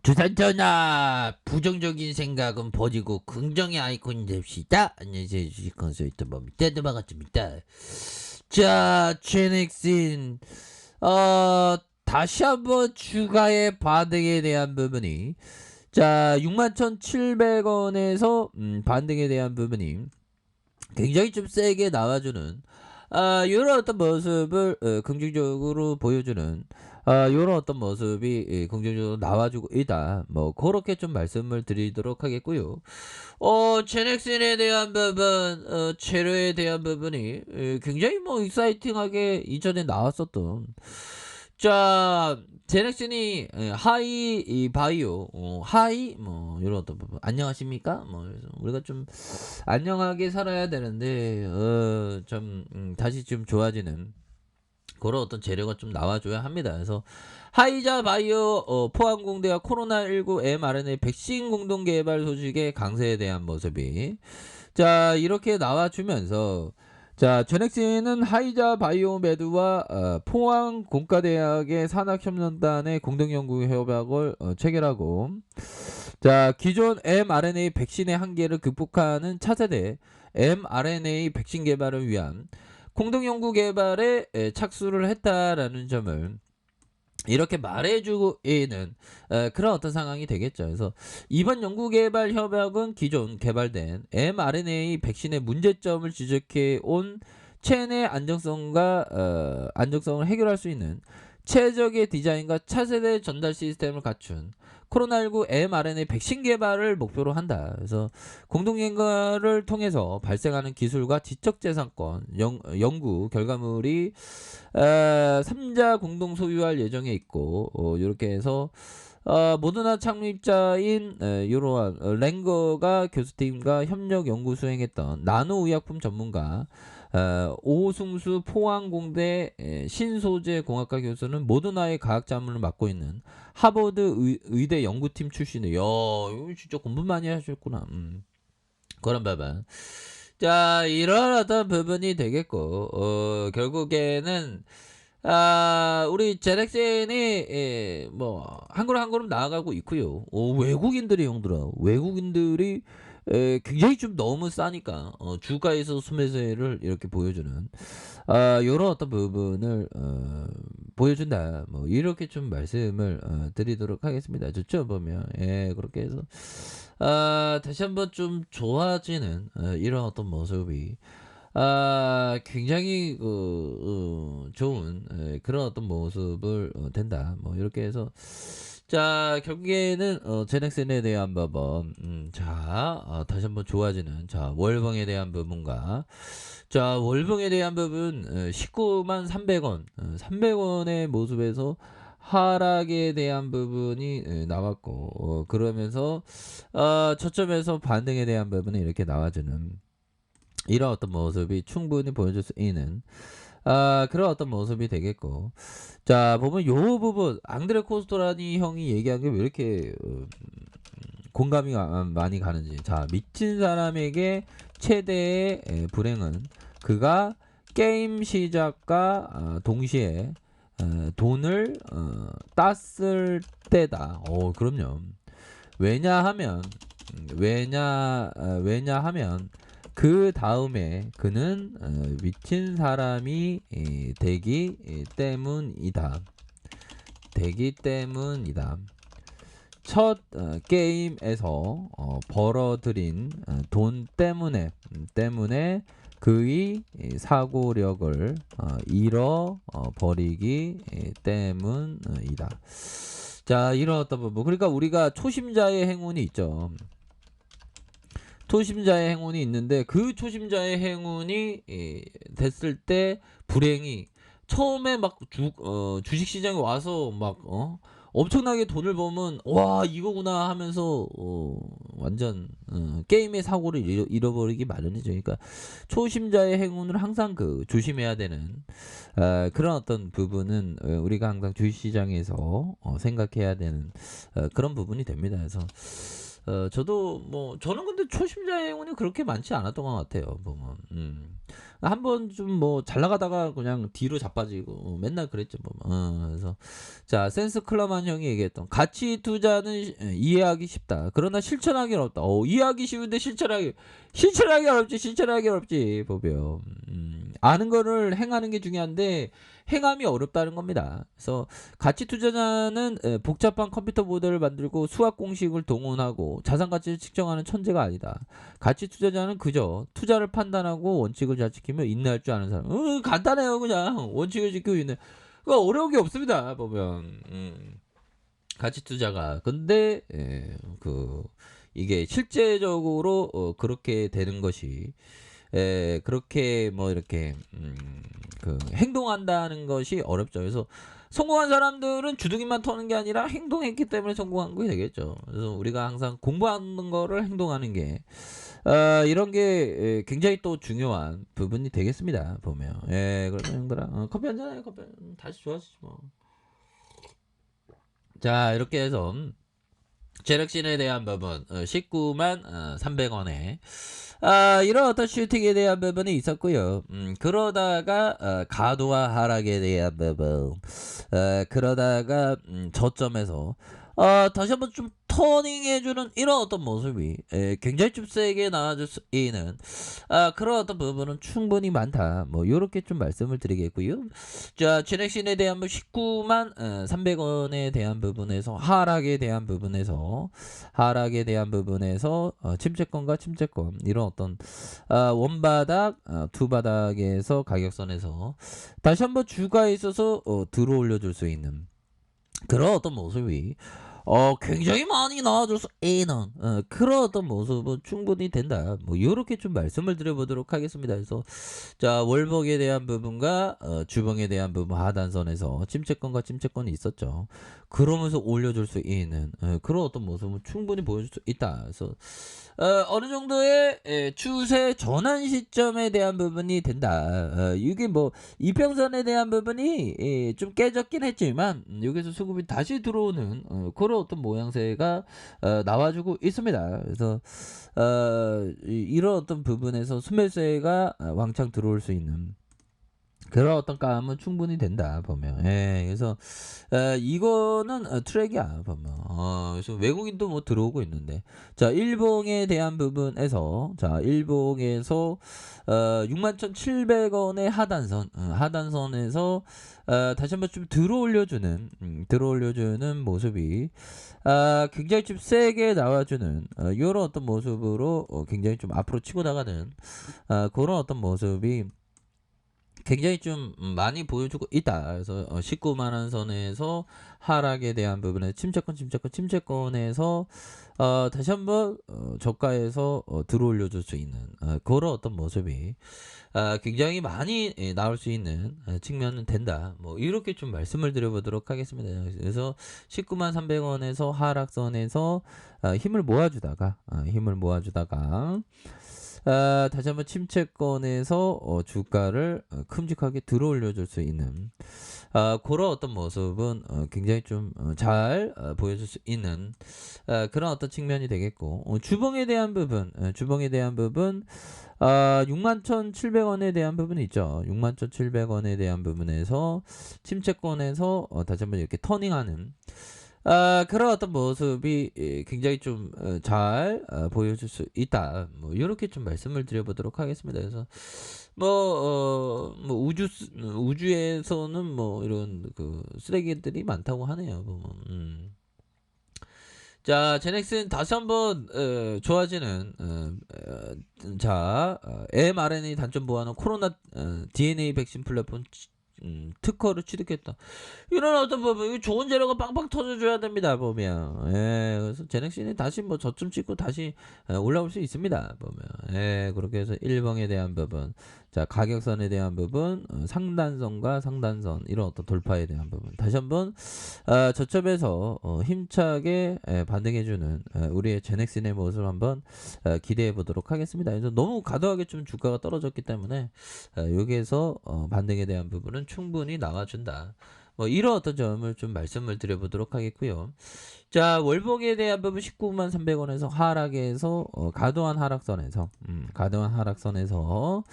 주산전화 부정적인 생각은 버리고 긍정의 아이콘이 됩시다. 안녕하세요, 주식 컨설턴트 뭡니다. 반갑습니다. 자, 최넥슨 다시 한번 주가의 반등에 대한 부분이, 자, 61,700원에서 반등에 대한 부분이 굉장히 좀 세게 나와주는 이런 어떤 모습을 긍정적으로 보여주는 이런 어떤 모습이 긍정적으로 나와주고 있다. 뭐 그렇게 좀 말씀을 드리도록 하겠고요. 제넥슨에 대한 부분, 재료에 대한 부분이 굉장히 뭐 익사이팅하게 이전에 나왔었던, 자, 제넥슨이 하이 바이오, 하이 뭐 이런 어떤 부분 안녕하십니까? 뭐 그래서 우리가 좀 안녕하게 살아야 되는데 좀 다시 좀 좋아지는 그런 어떤 재료가 좀 나와줘야 합니다. 그래서 하이자 바이오 포항공대와 코로나19 mRNA 백신 공동 개발 소식의 강세에 대한 모습이, 자, 이렇게 나와주면서, 자, 제넥슨은 하이자 바이오메드와 포항 공과대학의 산학협력단의 공동연구 협약을 체결하고, 자, 기존 mRNA 백신의 한계를 극복하는 차세대 mRNA 백신 개발을 위한 공동연구 개발에 착수를 했다라는 점을 이렇게 말해주고 있는 그런 어떤 상황이 되겠죠. 그래서 이번 연구개발 협약은 기존 개발된 mRNA 백신의 문제점을 지적해 온 체내 안정성을 해결할 수 있는 최적의 디자인과 차세대 전달 시스템을 갖춘 코로나19 mRNA 백신 개발을 목표로 한다. 그래서 공동연구를 통해서 발생하는 기술과 지적재산권 연구 결과물이 3자 공동 소유할 예정에 있고, 이렇게 해서 모더나 창립자인 이러한 랭거가 교수팀과 협력 연구 수행했던 나노의약품 전문가 오승수 포항공대 신소재 공학과 교수는 모더나의 과학 자문을 맡고 있는 하버드 의대 연구팀 출신이에요. 이거 진짜 공부 많이 하셨구나. 그런 부분. 자, 이런 어떤 부분이 되겠고, 결국에는 우리 제렉센이 뭐 한 걸음 한 걸음 나아가고 있고요. 외국인들이, 형들아, 외국인들이 굉장히 좀 너무 싸니까 주가에서 수매세를 이렇게 보여주는 요런 어떤 부분을 보여준다. 뭐 이렇게 좀 말씀을 드리도록 하겠습니다. 좋죠, 보면. 예, 그렇게 해서 다시 한번 좀 좋아지는 이런 어떤 모습이 굉장히 좋은 그런 어떤 모습을 된다. 뭐 이렇게 해서, 자, 결국에는 제넥슨에 대한 부분, 자, 다시 한번 좋아지는, 자, 월봉에 대한 부분과, 자, 월봉에 대한 부분 19만 300원, 300원의 모습에서 하락에 대한 부분이 나왔고, 그러면서 저점에서 반등에 대한 부분이 이렇게 나와주는 이런 어떤 모습이 충분히 보여줄 수 있는 그런 어떤 모습이 되겠고, 자, 보면 요 부분 앙드레 코스토라니 형이 얘기한 게 왜 이렇게 공감이 많이 가는지. 자, 미친 사람에게 최대의 불행은 그가 게임 시작과 동시에 돈을 땄을 때다. 그럼요. 왜냐하면 그 다음에 그는 미친 사람이 되기 때문이다. 첫 게임에서 벌어들인 돈 때문에 그의 사고력을 잃어버리기 때문이다. 자, 이런 어떤 부분. 그러니까 우리가 초심자의 행운이 있죠. 초심자의 행운이 있는데, 그 초심자의 행운이 됐을 때 불행이 처음에 막 주식시장에 와서 막 엄청나게 돈을 벌면 와, 이거구나 하면서 완전 게임의 사고를 잃어버리기 마련이죠. 그러니까 초심자의 행운을 항상 조심해야 되는 그런 어떤 부분은 우리가 항상 주식시장에서 생각해야 되는 그런 부분이 됩니다. 그래서 저도 뭐 저는 근데 초심자의 행운이 그렇게 많지 않았던 것 같아요 보면. 한 번 좀 뭐 잘 나가다가 그냥 뒤로 자빠지고 맨날 그랬죠 뭐. 그래서 자 센스 클럽한 형이 얘기했던 가치 투자는 이해하기 쉽다. 그러나 실천하기 어렵다. 이해하기 쉬운데 실천하기 어렵지. 실천하기 어렵지 보면. 아는 거를 행하는 게 중요한데 행함이 어렵다는 겁니다. 그래서 가치 투자자는 복잡한 컴퓨터 모델을 만들고 수학 공식을 동원하고 자산 가치를 측정하는 천재가 아니다. 가치 투자자는 그저 투자를 판단하고 원칙을 잘 지키며 인내할 줄 아는 사람. 간단해요 그냥 원칙을 지키고 인내. 그 어려운 게 없습니다 보면. 가치 투자가 근데 이게 실제적으로 그렇게 되는 것이 그렇게 뭐 이렇게 행동한다는 것이 어렵죠. 그래서 성공한 사람들은 주둥이만 터는 게 아니라 행동했기 때문에 성공한 게 되겠죠. 그래서 우리가 항상 공부하는 거를 행동하는 게 이런 게 굉장히 또 중요한 부분이 되겠습니다. 보면. 그러면 형들아 커피 한잔 해. 커피 다시 좋아지지 뭐. 자 이렇게 해서 제작신에 대한 부분 19만 300원에 이런 어떤 슈팅에 대한 부분이 있었고요. 그러다가 가도와 하락에 대한 부분 그러다가 저점에서 다시 한번 좀 터닝해주는 이런 어떤 모습이 굉장히 좀 세게 나와줄 수 있는 그런 어떤 부분은 충분히 많다. 뭐 요렇게 좀 말씀을 드리겠고요. 자 진액신에 대한 19만 300원에 대한 부분에서 하락에 대한 부분에서 침체권과 침체권 이런 어떤 원바닥 투바닥에서 가격선에서 다시 한번 주가에 있어서 들어올려 줄 수 있는 그런 어떤 모습이 굉장히 많이 나와줘서 그런 어떤 모습은 충분히 된다. 뭐 요렇게 좀 말씀을 드려보도록 하겠습니다. 그래서 자 월봉에 대한 부분과 주봉에 대한 부분 하단선에서 침체권과 침체권이 있었죠. 그러면서 올려줄 수 있는 그런 어떤 모습은 충분히 보여줄 수 있다. 그래서 어느 정도의 추세 전환 시점에 대한 부분이 된다. 이게 뭐 이평선에 대한 부분이 좀 깨졌긴 했지만 여기서 수급이 다시 들어오는 그런 어떤 모양새가 나와주고 있습니다. 그래서 이런 어떤 부분에서 수매세가 왕창 들어올 수 있는 그런 어떤 감은 충분히 된다 보면. 그래서 이거는 트랙이야 보면. 그래서 외국인도 뭐 들어오고 있는데 자 일봉에 대한 부분에서 자 일봉에서 61,700원의 하단선에서 다시 한번 좀 들어올려주는 모습이 굉장히 좀 세게 나와주는 이런 어떤 모습으로 굉장히 좀 앞으로 치고 나가는 그런 어떤 모습이 굉장히 좀 많이 보여주고 있다. 그래서 19만 원 선에서 하락에 대한 부분에 침체권에서 다시 한번 저가에서 들어올려 줄 수 있는 그런 어떤 모습이 굉장히 많이 나올 수 있는 측면은 된다. 뭐 이렇게 좀 말씀을 드려보도록 하겠습니다. 그래서 19만 300원에서 하락선에서 힘을 모아주다가 다시 한번 침체권에서 주가를 큼직하게 들어올려 줄 수 있는 그런 어떤 모습은 굉장히 좀 잘 보여줄 수 있는 그런 어떤 측면이 되겠고 주봉에 대한 부분 61,700원에 대한 부분이 있죠. 61,700원에 대한 부분에서 침체권에서 다시 한번 이렇게 터닝하는 그런 어떤 모습이 굉장히 좀 잘 보여줄 수 있다. 뭐 이렇게 좀 말씀을 드려보도록 하겠습니다. 그래서 뭐 우주에서는 뭐 이런 쓰레기들이 많다고 하네요. 보면. 자, 제넥슨 다시 한번 좋아지는 mRNA 단점 보완은 코로나 DNA 백신 플랫폼 특허를 취득했다. 이런 어떤 부분 좋은 재료가 빵빵 터져줘야 됩니다 보면. 그래서 제넥신이 다시 뭐 저점 찍고 다시 올라올 수 있습니다 보면. 그렇게 해서 1번에 대한 부분 자 가격선에 대한 부분 상단선과 상단선 이런 어떤 돌파에 대한 부분 다시 한번 저점에서 힘차게 반등해주는 우리의 제넥신의 모습을 한번 기대해 보도록 하겠습니다. 그래서 너무 과도하게 좀 주가가 떨어졌기 때문에 여기에서 반등에 대한 부분은 충분히 나와준다. 뭐 이런 어떤 점을 좀 말씀을 드려보도록 하겠고요. 자, 월봉에 대한 부분 19만 300원에서 하락해서 과도한 하락선에서 과도한 하락선에서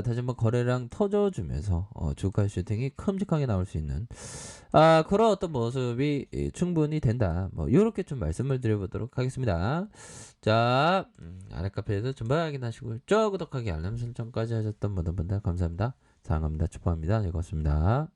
다시 한번 거래량 터져주면서 주가 슈팅이 큼직하게 나올 수 있는 그런 어떤 모습이 충분히 된다. 뭐 요렇게 좀 말씀을 드려보도록 하겠습니다. 자, 아랫카페에서 전부 확인하시고 구독하기 알람 설정까지 하셨던 모든 분들 감사합니다. 사랑합니다. 축복합니다. 즐거웠습니다.